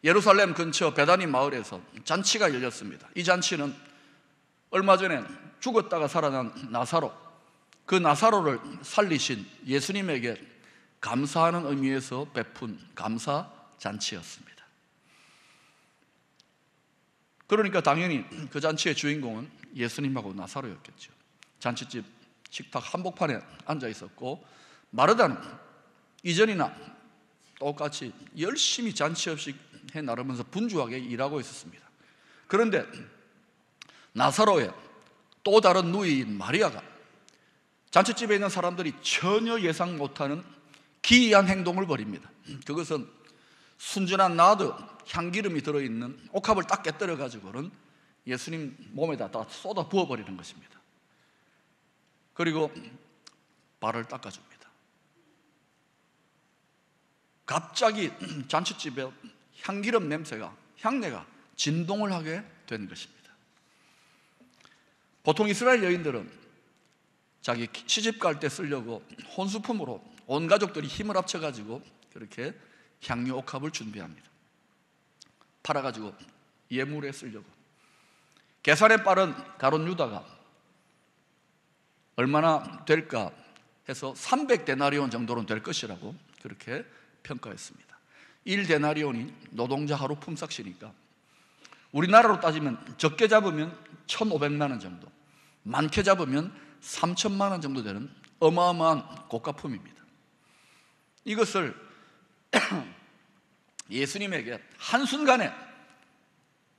예루살렘 근처 베다니 마을에서 잔치가 열렸습니다. 이 잔치는 얼마 전에 죽었다가 살아난 나사로, 그 나사로를 살리신 예수님에게 감사하는 의미에서 베푼 감사 잔치였습니다. 그러니까 당연히 그 잔치의 주인공은 예수님하고 나사로였겠죠. 잔치집 식탁 한복판에 앉아 있었고, 마르다는 이전이나 똑같이 열심히 잔치 없이 해 나르면서 분주하게 일하고 있었습니다. 그런데 나사로의 또 다른 누이인 마리아가 잔치집에 있는 사람들이 전혀 예상 못하는 기이한 행동을 벌입니다. 그것은 순전한 나드, 향기름이 들어있는 옥합을 딱 깨뜨려 가지고는 예수님 몸에다 다 쏟아 부어버리는 것입니다. 그리고 발을 닦아줍니다. 갑자기 잔치집에 향기름 냄새가, 향내가 진동을 하게 된 것입니다. 보통 이스라엘 여인들은 자기 시집 갈 때 쓰려고 혼수품으로 온 가족들이 힘을 합쳐가지고 그렇게 향유 옥합을 준비합니다. 팔아가지고 예물에 쓰려고. 계산에 빠른 가룟 유다가 얼마나 될까 해서 300데나리온 정도는 될 것이라고 그렇게 평가했습니다. 1데나리온이 노동자 하루 품삯이니까 우리나라로 따지면 적게 잡으면 1,500만 원 정도, 많게 잡으면 3,000만 원 정도 되는 어마어마한 고가품입니다. 이것을 예수님에게 한순간에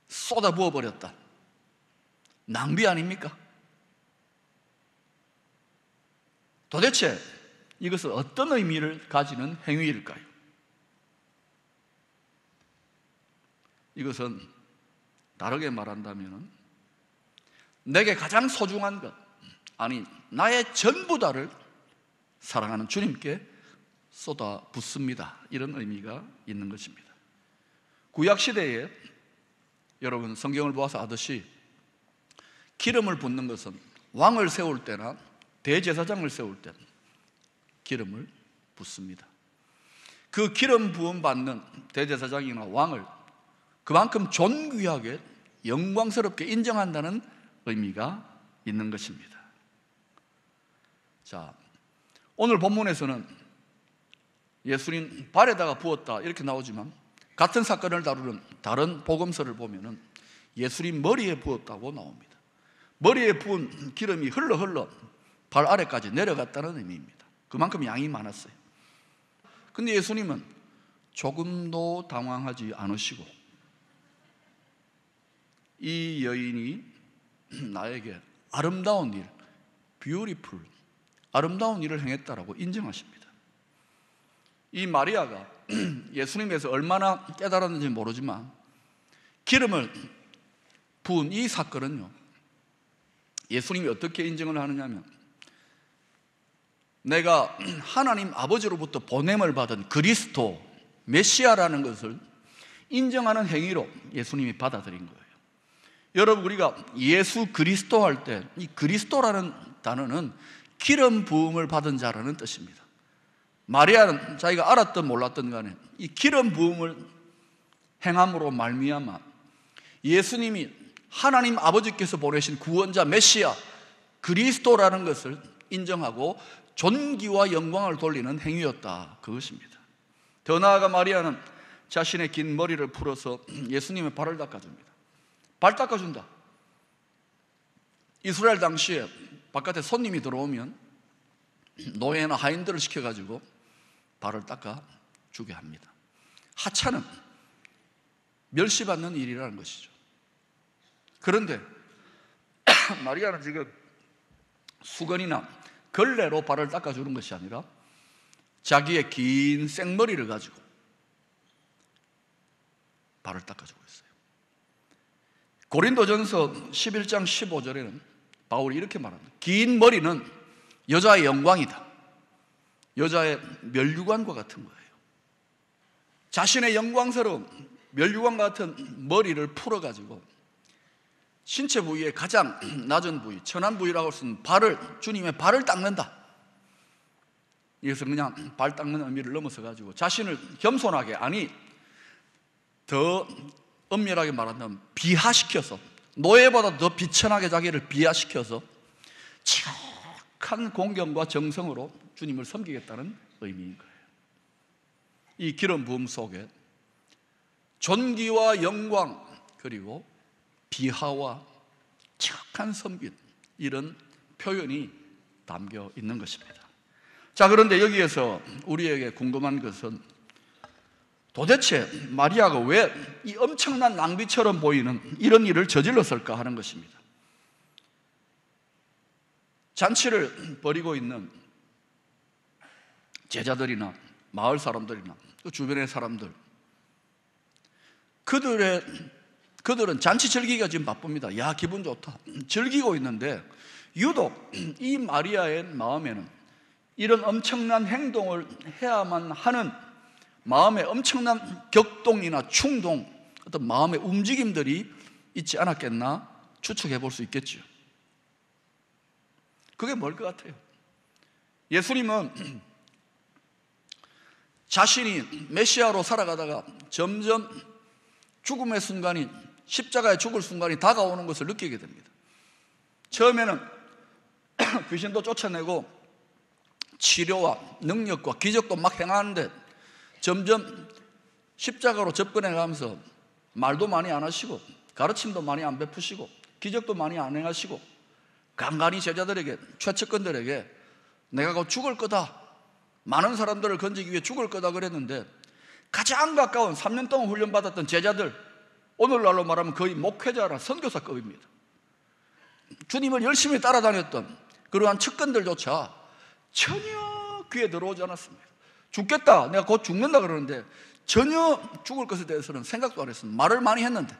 쏟아부어 버렸다. 낭비 아닙니까? 도대체 이것은 어떤 의미를 가지는 행위일까요? 이것은 다르게 말한다면 내게 가장 소중한 것, 아니 나의 전부다를 사랑하는 주님께 쏟아붓습니다. 이런 의미가 있는 것입니다. 구약시대에 여러분 성경을 보아서 아듯이 기름을 붓는 것은 왕을 세울 때나 대제사장을 세울 때 기름을 붓습니다. 그 기름 부음 받는 대제사장이나 왕을 그만큼 존귀하게 영광스럽게 인정한다는 의미가 있는 것입니다. 자, 오늘 본문에서는 예수님 발에다가 부었다 이렇게 나오지만 같은 사건을 다루는 다른 복음서를 보면은 예수님 머리에 부었다고 나옵니다. 머리에 부은 기름이 흘러 발 아래까지 내려갔다는 의미입니다. 그만큼 양이 많았어요. 근데 예수님은 조금도 당황하지 않으시고 이 여인이 나에게 아름다운 일, 뷰티풀, 아름다운 일을 행했다라고 인정하십니다. 이 마리아가 예수님에서 얼마나 깨달았는지 모르지만 기름을 부은 이 사건은요, 예수님이 어떻게 인정을 하느냐면 내가 하나님 아버지로부터 보냄을 받은 그리스도, 메시아라는 것을 인정하는 행위로 예수님이 받아들인 거예요. 여러분, 우리가 예수 그리스도 할 때 이 그리스도라는 단어는 기름 부음을 받은 자라는 뜻입니다. 마리아는 자기가 알았든 몰랐든 간에 이 기름 부음을 행함으로 말미암아 예수님이 하나님 아버지께서 보내신 구원자 메시아 그리스도라는 것을 인정하고 존귀와 영광을 돌리는 행위였다, 그것입니다. 더 나아가 마리아는 자신의 긴 머리를 풀어서 예수님의 발을 닦아줍니다. 발 닦아준다. 이스라엘 당시에 바깥에 손님이 들어오면 노예나 하인들을 시켜가지고 발을 닦아주게 합니다. 하찮은 멸시받는 일이라는 것이죠. 그런데 마리아는 지금 수건이나 걸레로 발을 닦아주는 것이 아니라 자기의 긴 생머리를 가지고 발을 닦아주고 있어요. 고린도전서 11장 15절에는 바울이 이렇게 말합니다. 긴 머리는 여자의 영광이다. 여자의 면류관과 같은 거예요. 자신의 영광스러운 면류관 같은 머리를 풀어가지고 신체 부위의 가장 낮은 부위, 천한 부위라고 할 수 있는 발을, 주님의 발을 닦는다. 이것은 그냥 발 닦는 의미를 넘어서 가지고 자신을 겸손하게, 아니 더 엄밀하게 말하면 비하시켜서, 노예보다 더 비천하게 자기를 비하시켜서 지극한 공경과 정성으로 주님을 섬기겠다는 의미인 거예요. 이 기름 부음 속에 존귀와 영광, 그리고 비하와 지극한 섬김, 이런 표현이 담겨 있는 것입니다. 자, 그런데 여기에서 우리에게 궁금한 것은 도대체 마리아가 왜 이 엄청난 낭비처럼 보이는 이런 일을 저질렀을까 하는 것입니다. 잔치를 벌이고 있는 제자들이나 마을 사람들이나 그 주변의 사람들, 그들은 잔치 즐기기가 지금 바쁩니다. 야, 기분 좋다, 즐기고 있는데 유독 이 마리아의 마음에는 이런 엄청난 행동을 해야만 하는 마음의 엄청난 격동이나 충동, 어떤 마음의 움직임들이 있지 않았겠나 추측해 볼 수 있겠죠. 그게 뭘 것 같아요? 예수님은 자신이 메시아로 살아가다가 점점 죽음의 순간이, 십자가에 죽을 순간이 다가오는 것을 느끼게 됩니다. 처음에는 귀신도 쫓아내고 치료와 능력과 기적도 막 행하는데 점점 십자가로 접근해 가면서 말도 많이 안 하시고 가르침도 많이 안 베푸시고 기적도 많이 안 행하시고 간간히 제자들에게, 최측근들에게 내가 곧 죽을 거다, 많은 사람들을 건지기 위해 죽을 거다 그랬는데 가장 가까운 3년 동안 훈련받았던 제자들, 오늘날로 말하면 거의 목회자나 선교사급입니다. 주님을 열심히 따라다녔던 그러한 측근들조차 전혀 귀에 들어오지 않았습니다. 죽겠다, 내가 곧 죽는다 그러는데 전혀 죽을 것에 대해서는 생각도 안 했습니다. 말을 많이 했는데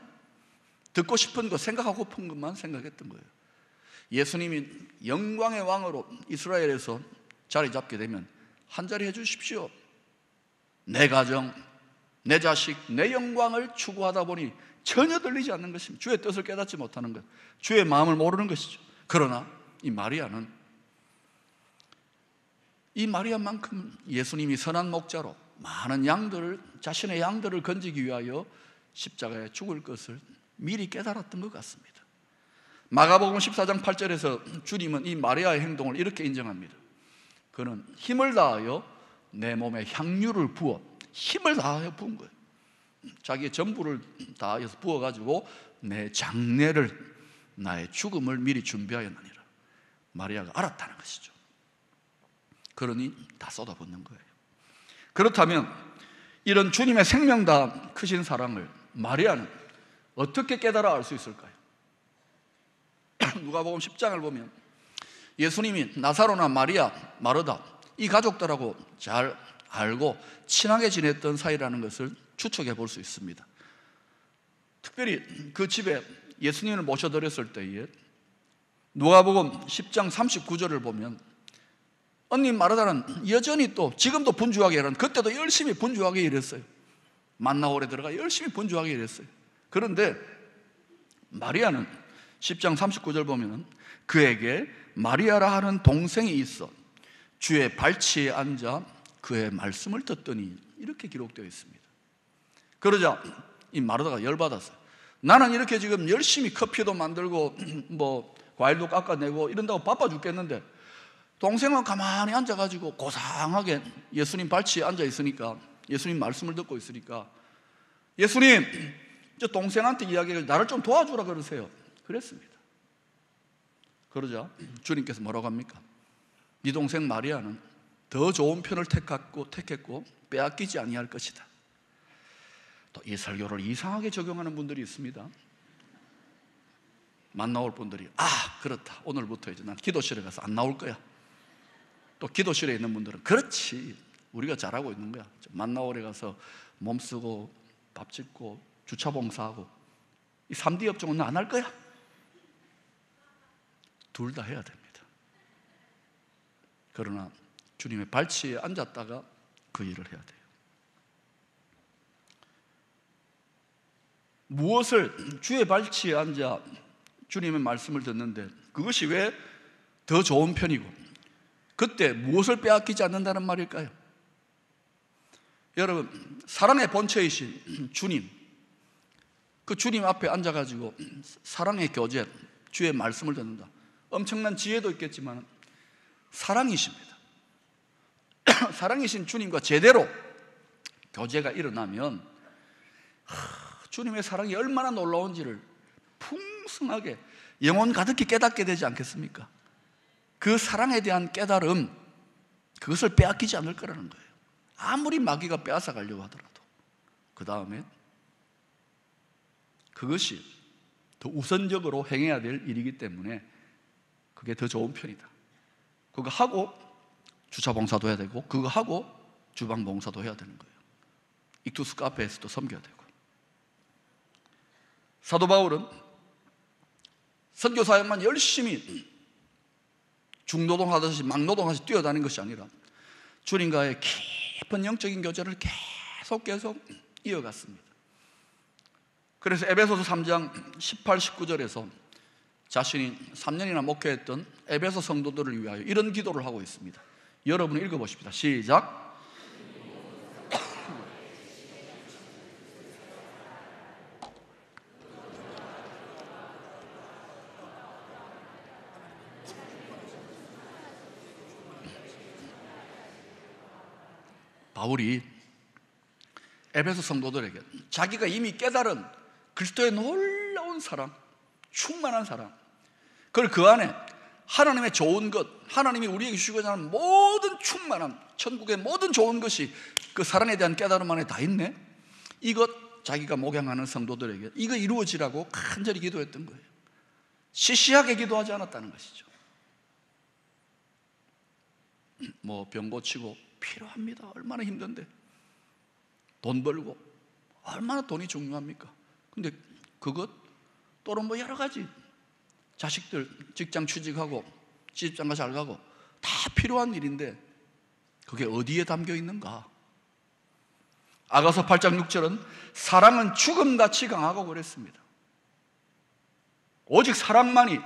듣고 싶은 것, 생각하고 싶은 것만 생각했던 거예요. 예수님이 영광의 왕으로 이스라엘에서 자리 잡게 되면 한 자리 해주십시오, 내 가정, 내 자식, 내 영광을 추구하다 보니 전혀 들리지 않는 것입니다. 주의 뜻을 깨닫지 못하는 것, 주의 마음을 모르는 것이죠. 그러나 이 마리아만큼 예수님이 선한 목자로 많은 양들을, 자신의 양들을 건지기 위하여 십자가에 죽을 것을 미리 깨달았던 것 같습니다. 마가복음 14장 8절에서 주님은 이 마리아의 행동을 이렇게 인정합니다. 그는 힘을 다하여 내 몸에 향유를 부어, 힘을 다하여 부은 거예요. 자기의 전부를 다해서 부어가지고 내 장례를, 나의 죽음을 미리 준비하였느니라. 마리아가 알았다는 것이죠. 그러니 다 쏟아붓는 거예요. 그렇다면 이런 주님의 생명다 크신 사랑을 마리아는 어떻게 깨달아 알 수 있을까요? 누가복음 10장을 보면 예수님이 나사로나 마리아, 마르다 이 가족들하고 잘 알고 친하게 지냈던 사이라는 것을 추측해 볼 수 있습니다. 특별히 그 집에 예수님을 모셔드렸을 때에 누가복음 10장 39절을 보면 언니 마르다는 여전히 또 지금도 분주하게 일하는, 그때도 열심히 분주하게 일했어요. 만나홀에 들어가 열심히 분주하게 일했어요. 그런데 마리아는 10장 39절 보면 그에게 마리아라 하는 동생이 있어 주의 발치에 앉아 그의 말씀을 듣더니, 이렇게 기록되어 있습니다. 그러자 이 마르다가 열받았어요. 나는 이렇게 지금 열심히 커피도 만들고 뭐 과일도 깎아내고 이런다고 바빠 죽겠는데 동생은 가만히 앉아가지고 고상하게 예수님 발치에 앉아 있으니까, 예수님 말씀을 듣고 있으니까 예수님, 저 동생한테 이야기를 나를 좀 도와주라 그러세요. 그랬습니다. 그러자 주님께서 뭐라고 합니까? 네 동생 마리아는 더 좋은 편을 택했고 빼앗기지 아니할 것이다. 또 이 설교를 이상하게 적용하는 분들이 있습니다. 만나올 분들이 그렇다, 오늘부터 이제 난 기도실에 가서 안 나올 거야. 또 기도실에 있는 분들은 그렇지, 우리가 잘하고 있는 거야. 만나올에 가서 몸쓰고 밥 짓고 주차 봉사하고 이 3D 업종은 안 할 거야. 둘 다 해야 됩니다. 그러나 주님의 발치에 앉았다가 그 일을 해야 돼요. 무엇을, 주의 발치에 앉아 주님의 말씀을 듣는데 그것이 왜 더 좋은 편이고 그때 무엇을 빼앗기지 않는다는 말일까요? 여러분, 사랑의 본체이신 주님, 그 주님 앞에 앉아가지고 사랑의 교제, 주의 말씀을 듣는다. 엄청난 지혜도 있겠지만 사랑이십니다. 사랑이신 주님과 제대로 교제가 일어나면 주님의 사랑이 얼마나 놀라운지를 풍성하게 영혼 가득히 깨닫게 되지 않겠습니까? 그 사랑에 대한 깨달음, 그것을 빼앗기지 않을 거라는 거예요. 아무리 마귀가 빼앗아 가려고 하더라도. 그 다음에 그것이 더 우선적으로 행해야 될 일이기 때문에 그게 더 좋은 편이다. 그거 하고 주차 봉사도 해야 되고, 그거 하고 주방 봉사도 해야 되는 거예요. 익투스 카페에서도 섬겨야 되고. 사도 바울은 선교 사역만 열심히 중노동하듯이 막노동하듯이 뛰어다닌 것이 아니라 주님과의 깊은 영적인 교제를 계속 이어갔습니다. 그래서 에베소서 3장 18, 19절에서 자신이 3년이나 목회했던 에베소 성도들을 위하여 이런 기도를 하고 있습니다. 여러분 읽어보십시다. 시작. 바울이 에베소 성도들에게 자기가 이미 깨달은 그리스도의 놀라운 사랑, 충만한 사랑, 그걸 그 안에 하나님의 좋은 것, 하나님이 우리에게 주시고자 하는 모든 충만함, 천국의 모든 좋은 것이 그 사랑에 대한 깨달음 안에 다 있네. 이것 자기가 목양하는 성도들에게 이거 이루어지라고 간절히 기도했던 거예요. 시시하게 기도하지 않았다는 것이죠. 뭐 병 고치고 필요합니다. 얼마나 힘든데. 돈 벌고 얼마나 돈이 중요합니까? 근데 그것 또는 뭐 여러 가지 자식들 직장 취직하고 시집장가 잘 가고 다 필요한 일인데 그게 어디에 담겨 있는가? 아가서 8장 6절은 사랑은 죽음같이 강하고 그랬습니다. 오직 사랑만이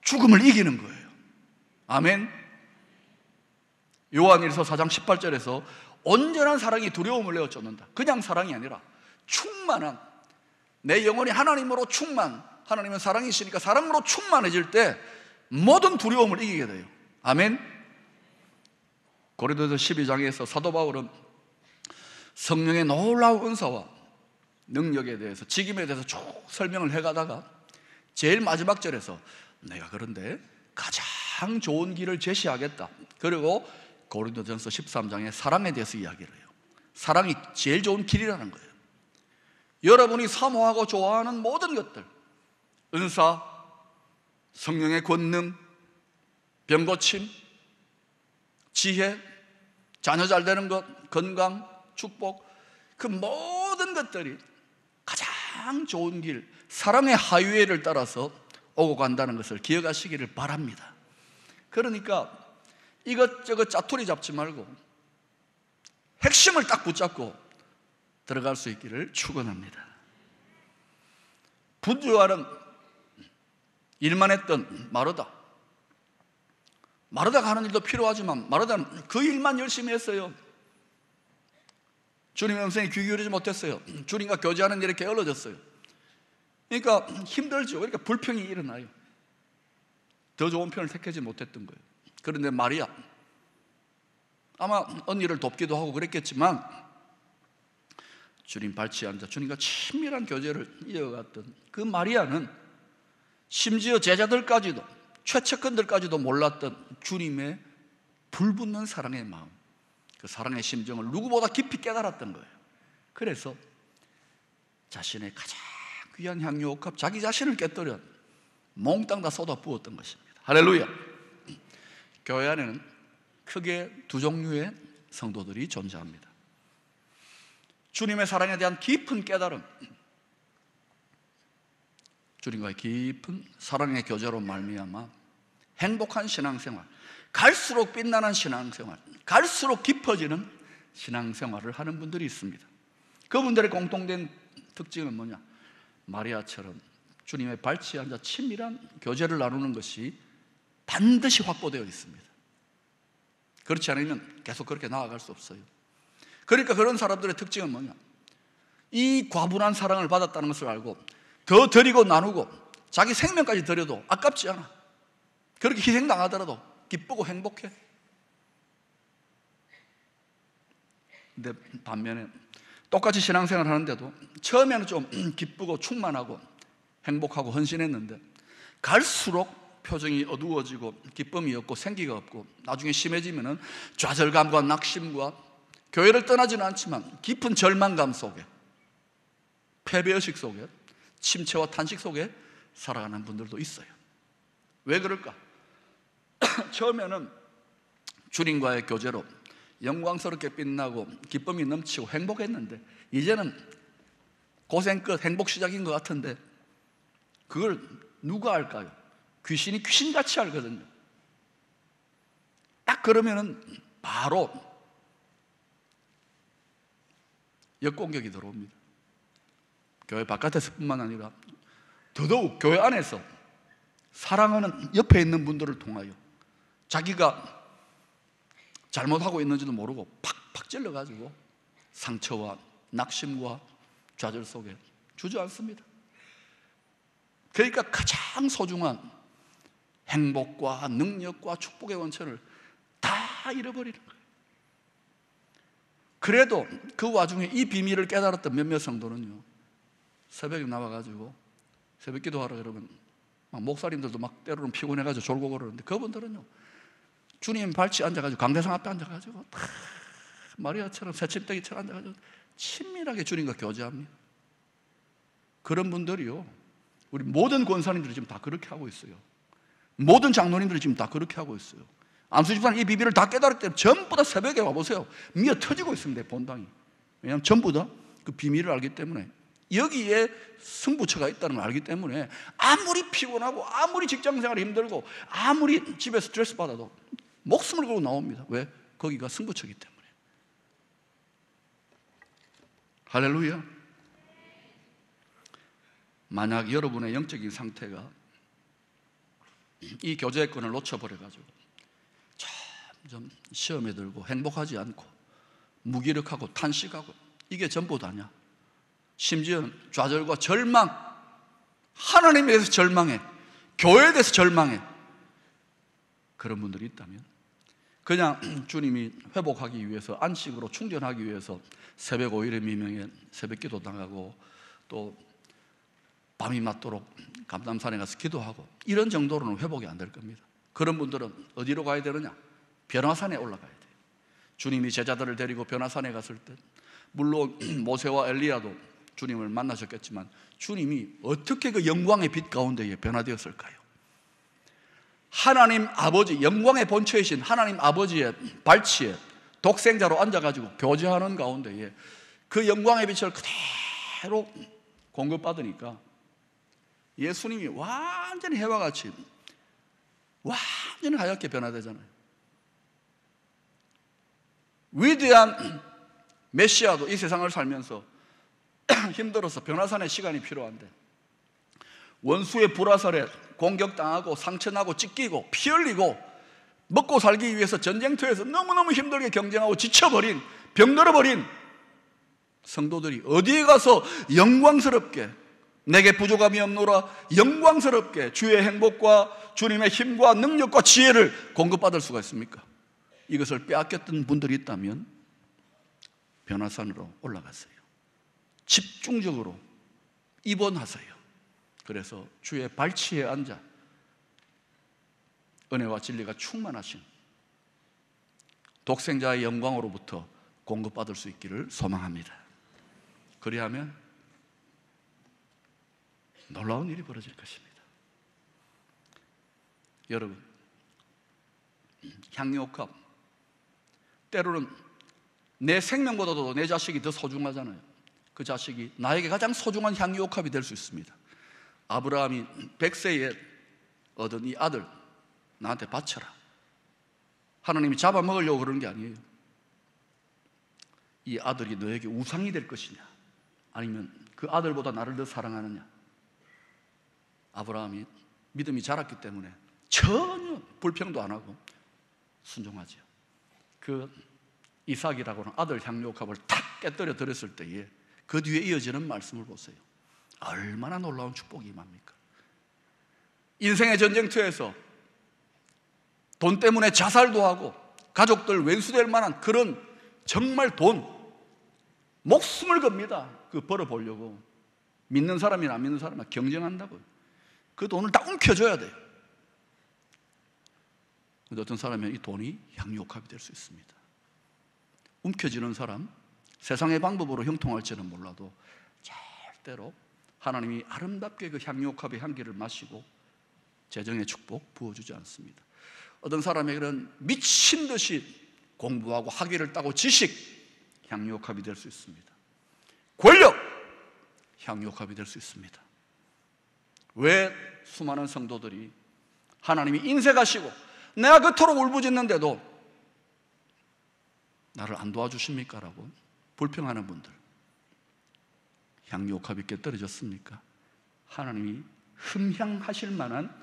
죽음을 이기는 거예요. 아멘. 요한일서 4장 18절에서 온전한 사랑이 두려움을 내어 쫓는다. 그냥 사랑이 아니라 충만한, 내 영혼이 하나님으로 하나님은 사랑이시니까 사랑으로 충만해질 때 모든 두려움을 이기게 돼요. 아멘. 고린도서 12장에서 사도 바울은 성령의 놀라운 은사와 능력에 대해서, 직임에 대해서 쭉 설명을 해가다가 제일 마지막 절에서 내가 그런데 가장 좋은 길을 제시하겠다. 그리고 고린도전서 13장에 사랑에 대해서 이야기를 해요. 사랑이 제일 좋은 길이라는 거예요. 여러분이 사모하고 좋아하는 모든 것들, 은사, 성령의 권능, 병고침, 지혜, 자녀 잘 되는 것, 건강, 축복, 그 모든 것들이 가장 좋은 길, 사랑의 하이웨이를 따라서 오고 간다는 것을 기억하시기를 바랍니다. 그러니까 이것저것 짜투리 잡지 말고 핵심을 딱 붙잡고 들어갈 수 있기를 축원합니다. 분주하는 일만 했던 마르다가 하는 일도 필요하지만 마르다는 그 일만 열심히 했어요. 주님의 음성에 귀 기울이지 못했어요. 주님과 교제하는 일에 게을러졌어요. 그러니까 힘들죠. 그러니까 불평이 일어나요. 더 좋은 편을 택하지 못했던 거예요. 그런데 마리아, 아마 언니를 돕기도 하고 그랬겠지만 주님 발치에 앉아 주님과 친밀한 교제를 이어갔던 그 마리아는 심지어 제자들까지도, 최측근들까지도 몰랐던 주님의 불붙는 사랑의 마음, 그 사랑의 심정을 누구보다 깊이 깨달았던 거예요. 그래서 자신의 가장 귀한 향유 옥합, 자기 자신을 깨뜨려 몽땅 다 쏟아 부었던 것입니다. 할렐루야. 교회 안에는 크게 두 종류의 성도들이 존재합니다. 주님의 사랑에 대한 깊은 깨달음, 주님과의 깊은 사랑의 교제로 말미암아 행복한 신앙생활, 갈수록 빛나는 신앙생활, 갈수록 깊어지는 신앙생활을 하는 분들이 있습니다. 그분들의 공통된 특징은 뭐냐? 마리아처럼 주님의 발치에 앉아 친밀한 교제를 나누는 것이 반드시 확보되어 있습니다. 그렇지 않으면 계속 그렇게 나아갈 수 없어요. 그러니까 그런 사람들의 특징은 뭐냐? 이 과분한 사랑을 받았다는 것을 알고 더 드리고 나누고 자기 생명까지 드려도 아깝지 않아. 그렇게 희생당하더라도 기쁘고 행복해. 근데 반면에 똑같이 신앙생활 하는데도 처음에는 좀 기쁘고 충만하고 행복하고 헌신했는데 갈수록 표정이 어두워지고 기쁨이 없고 생기가 없고 나중에 심해지면은 좌절감과 낙심과 교회를 떠나지는 않지만 깊은 절망감 속에, 패배의식 속에, 침체와 탄식 속에 살아가는 분들도 있어요. 왜 그럴까? 처음에는 주님과의 교제로 영광스럽게 빛나고 기쁨이 넘치고 행복했는데 이제는 고생 끝, 행복 시작인 것 같은데 그걸 누가 알까요? 귀신이 귀신같이 알거든요. 딱 그러면은 바로 역공격이 들어옵니다. 교회 바깥에서뿐만 아니라 더더욱 교회 안에서 사랑하는 옆에 있는 분들을 통하여 자기가 잘못하고 있는지도 모르고 팍팍 찔러가지고 상처와 낙심과 좌절 속에 주저앉습니다. 그러니까 가장 소중한 행복과 능력과 축복의 원천을 다 잃어버리는 거예요. 그래도 그 와중에 이 비밀을 깨달았던 몇몇 성도는요, 새벽에 나와가지고 새벽 기도하라 그러면 막 목사님들도 막 때로는 피곤해가지고 졸고 그러는데 그분들은요 주님 발치 앉아가지고 강대상 앞에 앉아가지고 마리아처럼 새침대기처럼 앉아가지고 친밀하게 주님과 교제합니다. 그런 분들이요, 우리 모든 권사님들이 지금 다 그렇게 하고 있어요. 모든 장로님들이 지금 다 그렇게 하고 있어요. 안수 집사는 이 비밀을 다 깨달을 때 전부 다 새벽에 와보세요. 미어 터지고 있습니다, 본당이. 왜냐하면 전부 다 그 비밀을 알기 때문에, 여기에 승부처가 있다는 걸 알기 때문에 아무리 피곤하고 아무리 직장생활이 힘들고 아무리 집에 스트레스 받아도 목숨을 걸고 나옵니다. 왜? 거기가 승부처이기 때문에. 할렐루야. 만약 여러분의 영적인 상태가 이 교제권을 놓쳐버려가지고 점점 시험에 들고 행복하지 않고 무기력하고 탄식하고 이게 전부 다냐, 심지어는 좌절과 절망, 하나님에 대해서 절망해, 교회에 대해서 절망해, 그런 분들이 있다면 그냥 주님이 회복하기 위해서, 안식으로 충전하기 위해서 새벽 5일의 미명에 새벽 기도 당하고 또 밤이 맞도록 감람산에 가서 기도하고 이런 정도로는 회복이 안 될 겁니다. 그런 분들은 어디로 가야 되느냐? 변화산에 올라가야 돼요. 주님이 제자들을 데리고 변화산에 갔을 때 물론 모세와 엘리야도 주님을 만나셨겠지만 주님이 어떻게 그 영광의 빛 가운데에 변화되었을까요? 하나님 아버지, 영광의 본처이신 하나님 아버지의 발치에 독생자로 앉아가지고 교제하는 가운데에 그 영광의 빛을 그대로 공급받으니까 예수님이 완전히 해와 같이 완전히 하얗게 변화되잖아요. 위대한 메시아도 이 세상을 살면서 힘들어서 변화산의 시간이 필요한데 원수의 불화살에 공격당하고 상처나고 찢기고 피 흘리고 먹고 살기 위해서 전쟁터에서 너무너무 힘들게 경쟁하고 지쳐버린, 병들어버린 성도들이 어디에 가서 영광스럽게 내게 부족함이 없노라 영광스럽게 주의 행복과 주님의 힘과 능력과 지혜를 공급받을 수가 있습니까? 이것을 빼앗겼던 분들이 있다면 변화산으로 올라갔어요. 집중적으로 입원하세요. 그래서 주의 발치에 앉아 은혜와 진리가 충만하신 독생자의 영광으로부터 공급받을 수 있기를 소망합니다. 그리하면 놀라운 일이 벌어질 것입니다. 여러분, 향유옥합, 때로는 내 생명보다도 내 자식이 더 소중하잖아요. 그 자식이 나에게 가장 소중한 향유옥합이 될 수 있습니다. 아브라함이 100세에 얻은 이 아들 나한테 바쳐라. 하나님이 잡아먹으려고 그러는 게 아니에요. 이 아들이 너에게 우상이 될 것이냐, 아니면 그 아들보다 나를 더 사랑하느냐. 아브라함이 믿음이 자랐기 때문에 전혀 불평도 안 하고 순종하죠. 그 이삭이라고 하는 아들 향유옥합을 탁 깨뜨려 드렸을 때에 그 뒤에 이어지는 말씀을 보세요. 얼마나 놀라운 축복이 임합니까? 인생의 전쟁터에서 돈 때문에 자살도 하고 가족들 왼수될 만한 그런 정말 목숨을 겁니다. 그 벌어보려고. 믿는 사람이나 안 믿는 사람이나 경쟁한다고요. 그 돈을 다 움켜줘야 돼요. 근데 어떤 사람은 이 돈이 향유옥합이 될 수 있습니다. 움켜쥐는 사람, 세상의 방법으로 형통할지는 몰라도 절대로 하나님이 아름답게 그 향유옥합의 향기를 마시고 재정의 축복 부어주지 않습니다. 어떤 사람에게는 미친 듯이 공부하고 학위를 따고 지식, 향유옥합이 될 수 있습니다. 권력, 향유옥합이 될 수 있습니다. 왜 수많은 성도들이 하나님이 인색하시고 내가 그토록 울부짖는데도 나를 안 도와주십니까? 라고 불평하는 분들, 향유옥합이 깨떨어졌습니까? 하나님이 흠향하실 만한,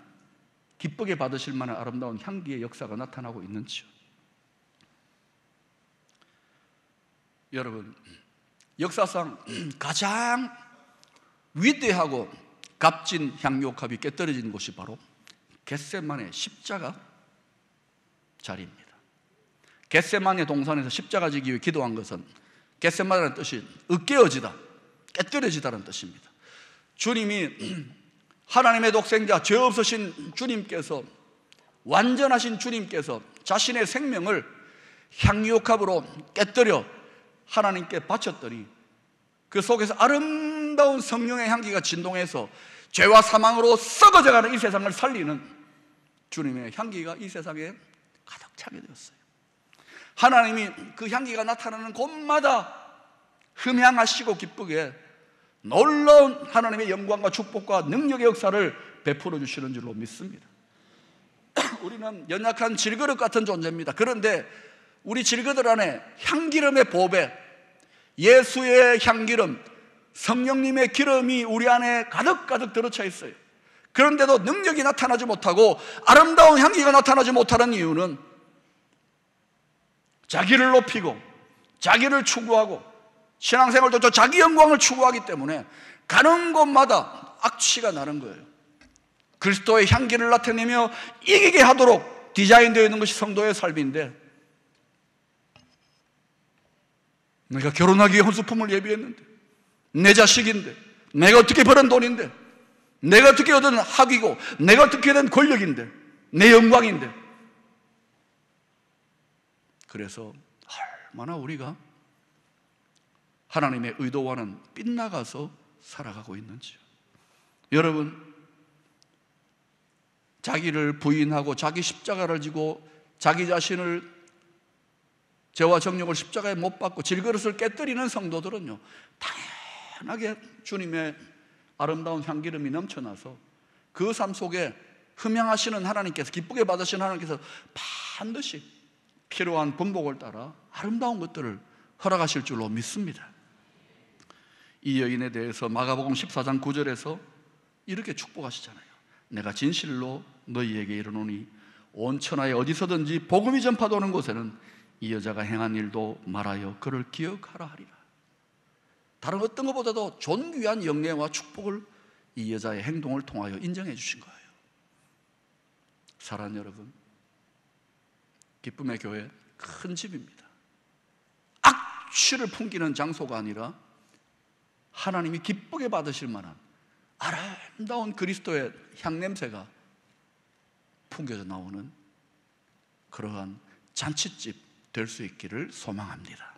기쁘게 받으실 만한 아름다운 향기의 역사가 나타나고 있는지요? 여러분, 역사상 가장 위대하고 값진 향유옥합이 깨떨어진 곳이 바로 겟세마네 십자가 자리입니다. 겟세마네 동산에서 십자가 지기 위해 기도한 것은, 겟세마네라는 뜻이 으깨어지다, 깨뜨려지다는 뜻입니다. 주님이, 하나님의 독생자, 죄 없으신 주님께서, 완전하신 주님께서 자신의 생명을 향유옥합으로 깨뜨려 하나님께 바쳤더니 그 속에서 아름다운 성령의 향기가 진동해서 죄와 사망으로 썩어져가는 이 세상을 살리는 주님의 향기가 이 세상에 가득 차게 되었어요. 하나님이 그 향기가 나타나는 곳마다 흠향하시고 기쁘게 놀라운 하나님의 영광과 축복과 능력의 역사를 베풀어 주시는 줄로 믿습니다. 우리는 연약한 질그릇 같은 존재입니다. 그런데 우리 질그릇 안에 향기름의 보배, 예수의 향기름, 성령님의 기름이 우리 안에 가득가득 들어차 있어요. 그런데도 능력이 나타나지 못하고 아름다운 향기가 나타나지 못하는 이유는 자기를 높이고 자기를 추구하고 신앙생활도 자기 영광을 추구하기 때문에 가는 곳마다 악취가 나는 거예요. 그리스도의 향기를 나타내며 이기게 하도록 디자인되어 있는 것이 성도의 삶인데, 내가 결혼하기 위해 혼수품을 예비했는데, 내 자식인데, 내가 어떻게 벌은 돈인데, 내가 어떻게 얻은 학위고, 내가 어떻게 된 권력인데, 내 영광인데, 그래서 얼마나 우리가 하나님의 의도와는 빗나가서 살아가고 있는지요. 여러분, 자기를 부인하고 자기 십자가를 지고 자기 자신을, 죄와 정욕을 십자가에 못 박고 질그릇을 깨뜨리는 성도들은요, 당연하게 주님의 아름다운 향기름이 넘쳐나서 그 삶 속에 흠향하시는 하나님께서, 기쁘게 받으시는 하나님께서 반드시 필요한 분복을 따라 아름다운 것들을 허락하실 줄로 믿습니다. 이 여인에 대해서 마가복음 14장 9절에서 이렇게 축복하시잖아요. 내가 진실로 너희에게 이르노니 온 천하에 어디서든지 복음이 전파되는 곳에는 이 여자가 행한 일도 말하여 그를 기억하라 하리라. 다른 어떤 것보다도 존귀한 영예와 축복을 이 여자의 행동을 통하여 인정해 주신 거예요. 사랑하는 여러분, 기쁨의 교회 큰 집입니다. 악취를 풍기는 장소가 아니라 하나님이 기쁘게 받으실 만한 아름다운 그리스도의 향냄새가 풍겨져 나오는 그러한 잔칫집 될 수 있기를 소망합니다.